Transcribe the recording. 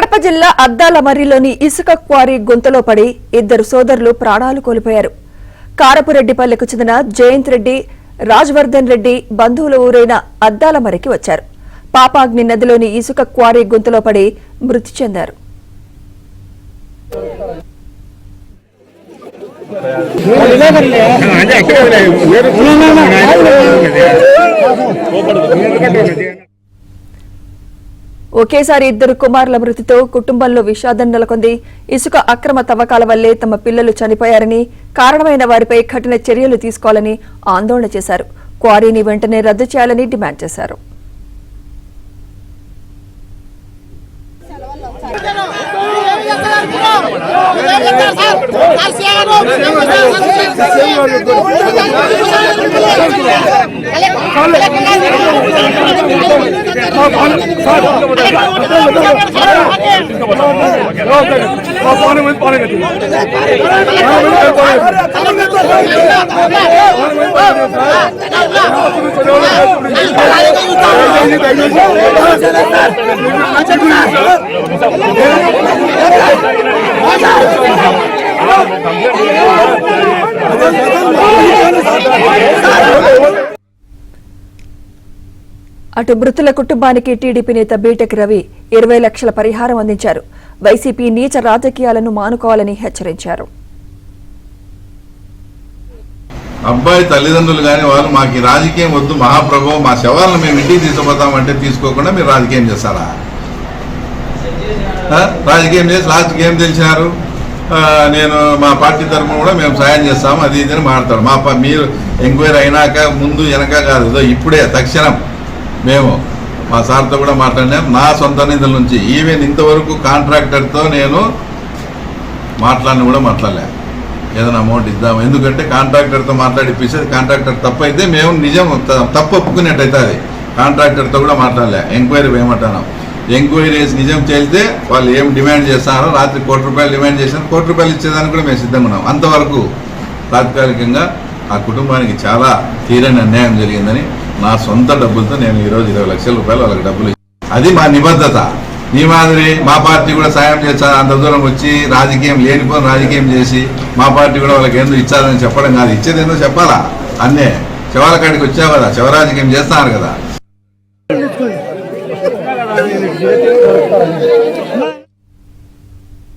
కడప జిల్లా అద్దాలమర్రిలోని ఇసుక క్వారీ గుంతలో పడి ఇద్దరు సోదరులు ప్రాణాలు కోల్పోయారు. కారపురెడ్డిపల్లెకు చెందిన జయంత్ రెడ్డి, రాజ్వర్ధన్ రెడ్డి బంధువుల ఊరైన అద్దాలమర్రికి వచ్చారు. పాపాగ్ని నదిలోని ఇసుక క్వారీ గుంతలో పడి మృతి చెందారు. ఒకేసారి ఇద్దరు కుమారుల మృతితో కుటుంబంలో విషాదం నెలకొంది. ఇసుక అక్రమ తవ్వకాల వల్లే తమ పిల్లలు చనిపోయారని, కారణమైన వారిపై కఠిన చర్యలు తీసుకోవాలని ఆందోళన చేశారు. క్వారీని వెంటనే రద్దు చేయాలని డిమాండ్ చేశారు. అటు మృతుల కుటుంబానికి టీడీపీ నేత బీటెక్ రవి 20 లక్షల పరిహారం అందించారు. వైసీపీ నీచ రాజకీయాలను మానుకోవాలని హెచ్చరించారు. అబ్బాయి తల్లిదండ్రులు కానీ వాళ్ళు మాకు రాజకీయం వద్దు మహాప్రభు, మా శవాలను మేము ఇంటికి తీసుకుపోతామంటే తీసుకోకుండా మీరు రాజకీయం చేస్తారా? రాజకీయం చేసి లాస్ట్కి ఏం తెలిసినారు? నేను మా పార్టీ తరఫున కూడా మేము సాయం చేస్తాము అది ఇది అని మాట్లాడతాడు. మీరు ఎంక్వైరీ అయినాక ముందు వెనక కాదు, ఇప్పుడే తక్షణం మేము మా సార్తో కూడా మాట్లాడినాం. నా సొంత నిధుల నుంచి ఈవెన్ ఇంతవరకు కాంట్రాక్టర్తో నేను మాట్లాడలే. ఏదైనా అమౌంట్ ఇద్దాము, ఎందుకంటే కాంట్రాక్టర్తో మాట్లాడిపిస్తే కాంట్రాక్టర్ తప్పు అయితే మేము నిజం తప్పు ఒప్పుకునేట్టయితే అది కాంట్రాక్టర్తో కూడా మాట్లాడలే. ఎంక్వైరీ వేయమంటాను. ఎంక్వైరీ వేసి నిజం చేస్తే వాళ్ళు ఏం డిమాండ్ చేస్తారో రాత్రి ₹1,00,00,000 డిమాండ్ చేశారు. ₹1,00,00,000 ఇచ్చేదానికి కూడా మేము సిద్ధంగా ఉన్నాం. అంతవరకు తాత్కాలికంగా ఆ కుటుంబానికి చాలా తీరని అన్యాయం జరిగిందని నా సొంత డబ్బులతో నేను ఈరోజు ₹20 లక్షల వాళ్ళకి డబ్బులు ఇచ్చాను. అది మా నిబద్ధత. మీ మాదిరి మా పార్టీ కూడా సాయం చేస్తా అంత దూరం వచ్చి రాజకీయం లేనిపోని రాజకీయం చేసి మా పార్టీ కూడా వాళ్ళకి ఎందుకు ఇచ్చారని చెప్పడం కాదు. ఇచ్చేది ఏందో చెప్పాలా? అన్నే శవాల కాడికి వచ్చావు కదా, శవరాజకీయం చేస్తున్నారు కదా.